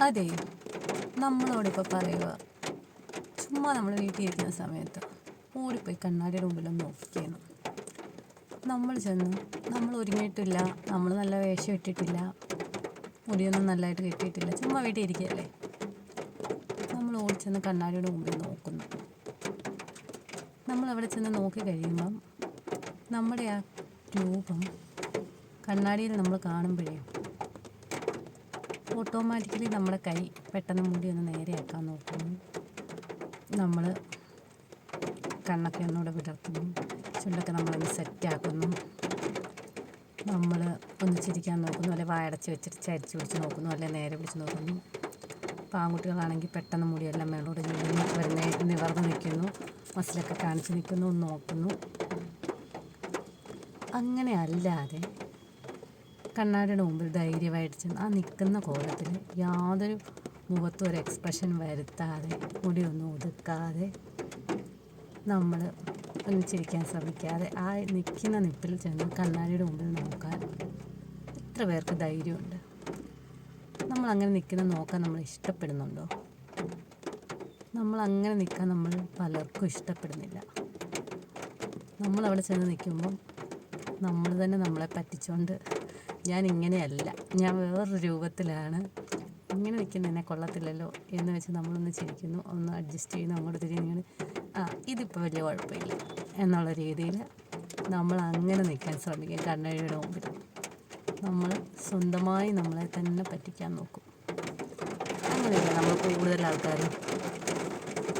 അതെ, നമ്മളോടിപ്പോൾ പറയുക, ചുമ്മാ നമ്മൾ വീട്ടിൽ ഇരിക്കുന്ന സമയത്ത് ഓടിപ്പോയി കണ്ണാടിയുടെ മുമ്പിലൊന്ന് നോക്കിയെന്ന്. നമ്മൾ ചെന്ന്, നമ്മൾ ഒരുങ്ങിയിട്ടില്ല, നമ്മൾ നല്ല വേഷം ഇട്ടിട്ടില്ല, മുടിയൊന്നും നല്ലതായിട്ട് കെട്ടിയിട്ടില്ല, ചുമ്മാ വീട്ടിൽ ഇരിക്കുകയല്ലേ. നമ്മൾ ഓടിച്ചെന്ന് കണ്ണാടിയുടെ മുമ്പിൽ നോക്കുന്നു. നമ്മൾ അവിടെ ചെന്ന് നോക്കി കഴിയുമ്പം നമ്മുടെ ആ രൂപം കണ്ണാടിയിൽ നമ്മൾ കാണുമ്പോഴേ ഓട്ടോമാറ്റിക്കലി നമ്മുടെ കൈ പെട്ടെന്ന് മുടി ഒന്ന് നേരെയാക്കാൻ നോക്കുന്നു. നമ്മൾ കണ്ണൊക്കെ ഒന്നുകൂടെ വിടർത്തുന്നു, ചുണ്ടൊക്കെ നമ്മളൊന്ന് സെറ്റാക്കുന്നു, നമ്മൾ ഒന്ന് ചിരിക്കാൻ നോക്കുന്നു, അല്ലെ വായടച്ച് വെച്ചിട്ട് ചരിച്ച് പിടിച്ച് നോക്കുന്നു, അല്ലെ നേരെ പിടിച്ച് നോക്കുന്നു. ഇപ്പോൾ ആൺകുട്ടികളാണെങ്കിൽ പെട്ടെന്ന് മുടിയെല്ലാം മേളോട് ചെയ്യുന്നു, അവർ നിവർന്ന് നിൽക്കുന്നു, മസിലൊക്കെ കാണിച്ച് നിൽക്കുന്നു, ഒന്ന് നോക്കുന്നു. അങ്ങനെ അല്ലാതെ കണ്ണാടിയുടെ മുമ്പിൽ ധൈര്യമായിട്ട് ചെന്ന് ആ നിൽക്കുന്ന കോലത്തിൽ യാതൊരു മുഖത്തും ഒരു എക്സ്പ്രഷൻ വരുത്താതെ, മുടിയൊന്നും ഒതുക്കാതെ, നമ്മൾ ഒന്ന് ചിരിക്കാൻ ശ്രമിക്കാതെ ആ നിൽക്കുന്ന നിപ്പിൽ ചെന്ന് കണ്ണാടിയുടെ മുമ്പിൽ നോക്കാൻ എത്ര പേർക്ക് ധൈര്യമുണ്ട്? നമ്മളങ്ങനെ നിൽക്കുന്ന നോക്കാൻ നമ്മൾ ഇഷ്ടപ്പെടുന്നുണ്ടോ? നമ്മളങ്ങനെ നിൽക്കാൻ നമ്മൾ പലർക്കും ഇഷ്ടപ്പെടുന്നില്ല. നമ്മളവിടെ ചെന്ന് നിൽക്കുമ്പം നമ്മൾ തന്നെ നമ്മളെ പറ്റിച്ചുകൊണ്ട്, ഞാൻ ഇങ്ങനെയല്ല, ഞാൻ വേറൊരു രൂപത്തിലാണ്, ഇങ്ങനെ നിൽക്കുന്നതിനെ കൊള്ളത്തില്ലല്ലോ എന്ന് വെച്ച് നമ്മളൊന്ന് ചിരിക്കുന്നു, ഒന്ന് അഡ്ജസ്റ്റ് ചെയ്യുന്നു, അങ്ങോട്ട് തിരിഞ്ഞ് ഇതിപ്പോൾ വലിയ കുഴപ്പമില്ല എന്നുള്ള രീതിയിൽ നമ്മൾ അങ്ങനെ നിൽക്കാൻ ശ്രമിക്കും. കണ്ണാടിയുടെ മുമ്പിൽ നമ്മൾ സ്വന്തമായി നമ്മളെ തന്നെ പറ്റിക്കാൻ നോക്കും. അങ്ങനെയല്ല നമ്മൾ കൂടുതൽ ആൾക്കാരും